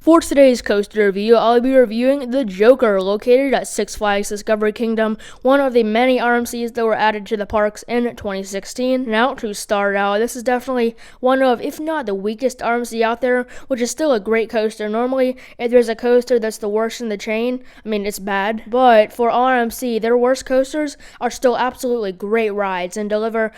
For today's coaster review, I'll be reviewing the Joker, located at Six Flags Discovery Kingdom, one of the many RMCs that were added to the parks in 2016. Now, to start out, this is definitely one of, if not the weakest RMC out there, which is still a great coaster. Normally, if there's a coaster that's the worst in the chain, I mean, it's bad. But for RMC, their worst coasters are still absolutely great rides and deliver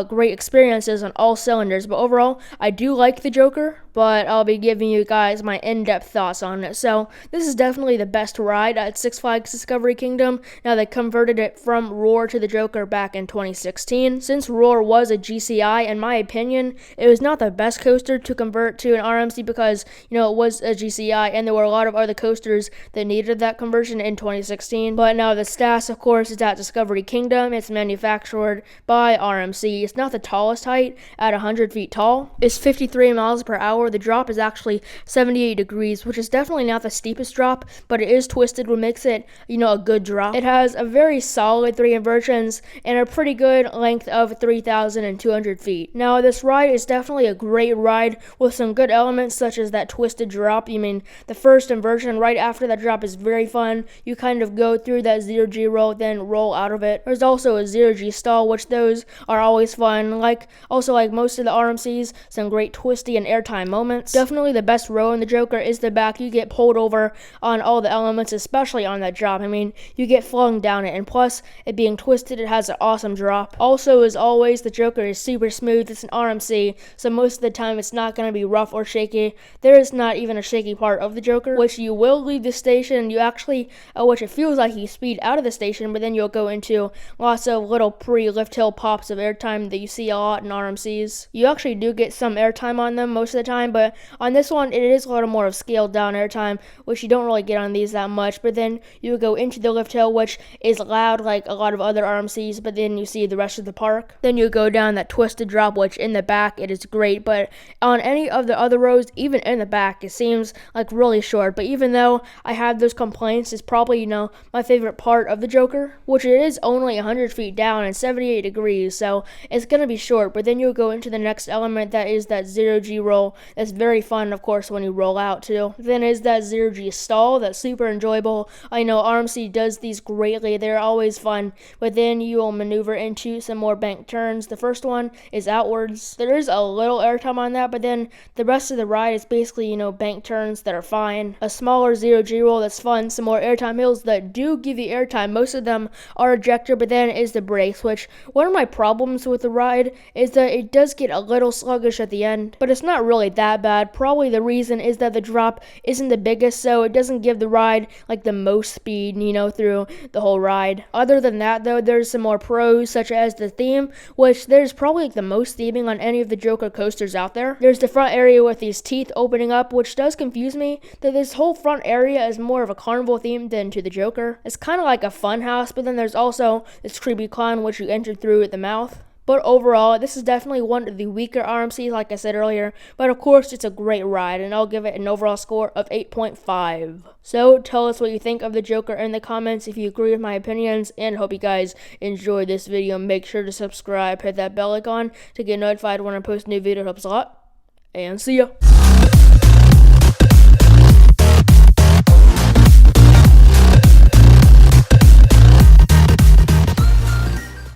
great experiences on all cylinders. But overall, I do like the Joker, but I'll be giving you guys my in-depth thoughts on it. So this is definitely the best ride at Six Flags Discovery Kingdom. Now, they converted it from Roar to the Joker back in 2016. Since Roar was a GCI, in my opinion, it was not the best coaster to convert to an RMC because, it was a GCI and there were a lot of other coasters that needed that conversion in 2016. But now the Stas, of course, is at Discovery Kingdom. It's manufactured by RMC. It's not the tallest height at 100 feet tall. It's 53 miles per hour. The drop is actually 78 degrees, which is definitely not the steepest drop, but it is twisted, what makes it, a good drop. It has a very solid 3 inversions and a pretty good length of 3,200 feet. Now, this ride is definitely a great ride with some good elements such as that twisted drop. The first inversion right after that drop is very fun. You kind of go through that 0G roll, then roll out of it. There's also a 0G stall, which those are always fun. Like most of the RMCs, some great twisty and airtime moments. Definitely the best row in the Joker is the back. You get pulled over on all the elements, especially on that drop. You get flung down it, and plus it being twisted, it has an awesome drop. Also, as always, the Joker is super smooth. It's an RMC, so most of the time it's not going to be rough or shaky. There is not even a shaky part of the Joker, which you will leave the station. You actually, which it feels like you speed out of the station, but then you'll go into lots of little pre-lift hill pops of airtime that you see a lot in RMCs. You actually do get some airtime on them most of the time, but on this one, it is a little more of scaled down airtime, which you don't really get on these that much. But then you go into the lift hill, which is loud like a lot of other RMCs, but then you see the rest of the park. Then you go down that twisted drop, which in the back, it is great, but on any of the other rows, even in the back, it seems like really short. But even though I have those complaints, it's probably, my favorite part of the Joker, which it is only 100 feet down and 78 degrees, so it's going to be short. But then you'll go into the next element, that is that 0G roll. That's very fun, of course, when you roll out too. Then is that 0G stall. That's super enjoyable. I know RMC does these greatly. They're always fun, but then you will maneuver into some more bank turns. The first one is outwards. There is a little airtime on that, but then the rest of the ride is basically, bank turns that are fine. A smaller 0G roll that's fun. Some more airtime hills that do give you airtime. Most of them are ejector, but then is the brakes, which one of my problems with the ride is that it does get a little sluggish at the end, but it's not really that bad. Probably the reason is that the drop isn't the biggest, so it doesn't give the ride like the most speed, through the whole ride. Other than that, though, there's some more pros, such as the theme, which there's probably the most theming on any of the Joker coasters out there. There's the front area with these teeth opening up, which does confuse me that this whole front area is more of a carnival theme than to the Joker. It's kind of like a fun house, but then there's also this creepy clown which you enter through at the mouth. But overall, this is definitely one of the weaker RMCs, like I said earlier. But of course, it's a great ride, and I'll give it an overall score of 8.5. So tell us what you think of the Joker in the comments if you agree with my opinions, and hope you guys enjoyed this video. Make sure to subscribe, hit that bell icon to get notified when I post a new video. It helps a lot, and see ya.